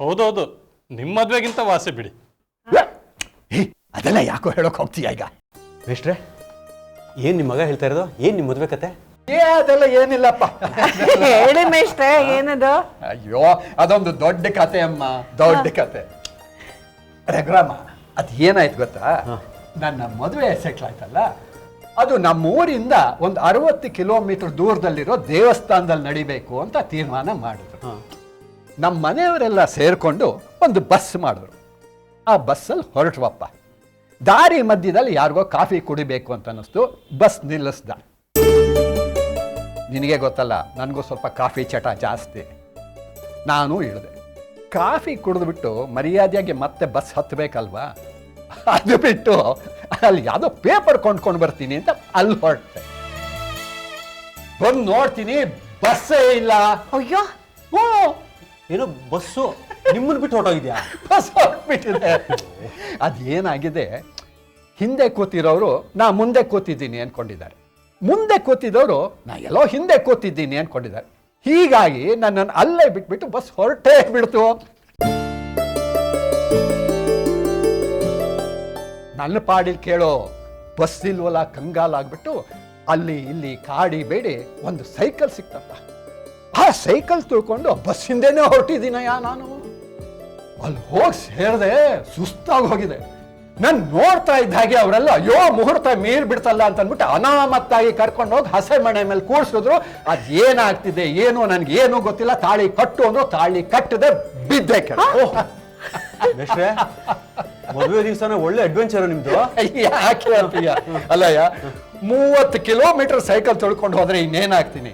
ಹೌದೌದು, ನಿಮ್ಮ ಮದ್ವೆಗಿಂತ ವಾಸಿ ಬಿಡಿ. ಅದೆಲ್ಲ ಯಾಕೋ ಹೇಳೋಕೆ ಹೋಗ್ತೀಯ ಈಗ? ಮೇಷ್ಟ್ರೆ, ಏನು ನಿಮ್ಮ ಮಗ ಹೇಳ್ತಾ ಇರೋದು? ಏನು ನಿಮ್ಮ ಮದುವೆ ಕತೆ? ಅದೆಲ್ಲ ಏನಿಲ್ಲಪ್ಪ. ಹೇಳಿ ಮೇಷ್ಟ್ರೆ, ಏನದು? ಅಯ್ಯೋ, ಅದೊಂದು ದೊಡ್ಡ ಕತೆ ಅಮ್ಮ, ದೊಡ್ಡ ಕತೆ. ರಘುರಾಮ, ಅದು ಏನಾಯ್ತು ಗೊತ್ತಾ? ನನ್ನ ಮದುವೆ ಸೆಟ್ಲ್ ಆಯ್ತಲ್ಲ, ಅದು ನಮ್ಮೂರಿಂದ ಒಂದು 60 ಕಿಲೋಮೀಟರ್ ದೂರದಲ್ಲಿರೋ ದೇವಸ್ಥಾನದಲ್ಲಿ ನಡಿಬೇಕು ಅಂತ ತೀರ್ಮಾನ ಮಾಡಿದ್ರು. ನಮ್ಮ ಮನೆಯವರೆಲ್ಲ ಸೇರಿಕೊಂಡು ಒಂದು ಬಸ್ ಮಾಡಿದ್ರು. ಆ ಬಸ್ಸಲ್ಲಿ ಹೊರಟುವಪ್ಪ. ದಾರಿ ಮಧ್ಯದಲ್ಲಿ ಯಾರಿಗೋ ಕಾಫಿ ಕುಡಿಬೇಕು ಅಂತ ಅನ್ನಿಸ್ತು, ಬಸ್ ನಿಲ್ಲಿಸ್ದ. ನಿನಗೆ ಗೊತ್ತಲ್ಲ, ನನಗೂ ಸ್ವಲ್ಪ ಕಾಫಿ ಚಟ ಜಾಸ್ತಿ. ನಾನು ಇಳಿದೆ. ಕಾಫಿ ಕುಡಿದ್ಬಿಟ್ಟು ಮರ್ಯಾದೆಯಾಗಿ ಮತ್ತೆ ಬಸ್ ಹತ್ತಬೇಕಲ್ವಾ, ಅದು ಬಿಟ್ಟು ಅಲ್ಲಿ ಯಾವುದೋ ಪೇಪರ್ ಕೊಂಡ್ಕೊಂಡು ಬರ್ತೀನಿ ಅಂತ ಅಲ್ಲಿ ಹೊರಟೆ. ಬಂದು ನೋಡ್ತೀನಿ, ಬಸ್ಸೇ ಇಲ್ಲ. ಅಯ್ಯೋ, ಹ್ಞೂ, ಏನೋ ಬಸ್ಸು ನಿಮ್ಮನ್ನು ಬಿಟ್ಟು ಹೊರಟೋಗಿದ್ಯಾ? ಬಸ್ ಹೊರಟ್ಬಿಟ್ಟಿದೆ. ಅದೇನಾಗಿದೆ, ಹಿಂದೆ ಕೂತಿರೋರು ನಾ ಮುಂದೆ ಕೂತಿದ್ದೀನಿ ಅಂದ್ಕೊಂಡಿದ್ದಾರೆ, ಮುಂದೆ ಕೂತಿದ್ದವರು ನಾ ಎಲ್ಲೋ ಹಿಂದೆ ಕೂತಿದ್ದೀನಿ ಅಂದ್ಕೊಂಡಿದ್ದಾರೆ. ಹೀಗಾಗಿ ನನ್ನನ್ನು ಅಲ್ಲೇ ಬಿಟ್ಬಿಟ್ಟು ಬಸ್ ಹೊರಟೇ ಬಿಡ್ತು. ನನ್ನ ಪಾಡಿಲ್ ಕೇಳೋ, ಬಸ್ ಇಲ್ವಲ್ಲ ಕಂಗಾಲಾಗ್ಬಿಟ್ಟು ಅಲ್ಲಿ ಇಲ್ಲಿ ಕಾಡಿ ಬೇಡಿ ಒಂದು ಸೈಕಲ್ ಸಿಕ್ತಪ್ಪ. ಆ ಸೈಕಲ್ ತುಳ್ಕೊಂಡು ಬಸ್ ಹಿಂದೆನೇ ಹೊರಟಿದ್ದೀನಯ್ಯ ನಾನು. ಅಲ್ಲಿ ಹೋಗಿ ಸೇರಿದೆ, ಸುಸ್ತಾಗಿ ಹೋಗಿದೆ. ನಾನು ನೋಡ್ತಾ ಇದ್ದ ಹಾಗೆ ಅವರೆಲ್ಲ ಅಯ್ಯೋ ಮುಹೂರ್ತ ಮೀರ್ ಬಿಡ್ತಲ್ಲ ಅಂತ ಅಂದ್ಬಿಟ್ಟು ಅನಾಮತ್ತಾಗಿ ಕರ್ಕೊಂಡು ಹೋಗಿ ಹಸೆ ಮನೆ ಮೇಲೆ ಕೂರಿಸಿದ್ರು. ಅದೇನಾಗ್ತಿದೆ ಏನು ನನಗೇನು ಗೊತ್ತಿಲ್ಲ. ತಾಳಿ ಕಟ್ಟು ಅಂದ್ರು, ತಾಳಿ ಕಟ್ಟದೆ ಬಿದ್ದೆ ಕೆಳ. ಮೇಷ್ಟ್ರೆ, ಮದುವೆ ದಿವಸನ ಒಳ್ಳೆ ಅಡ್ವೆಂಚರ್ ನಿಮ್ದು. ಯಾಕೆ ಅಂತೀಯ? ಅಲ್ಲಯ್ಯ, 30 ಕಿಲೋಮೀಟರ್ ಸೈಕಲ್ ತೊಳ್ಕೊಂಡು ಹೋದ್ರೆ ಇನ್ನೇನಾಗ್ತೀನಿ?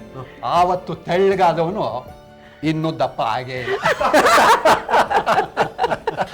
ಆವತ್ತು ತೆಳ್ಳಗಾದವನು ಇನ್ನೂ ದಪ್ಪ ಆಗೇ ಇಲ್ಲ.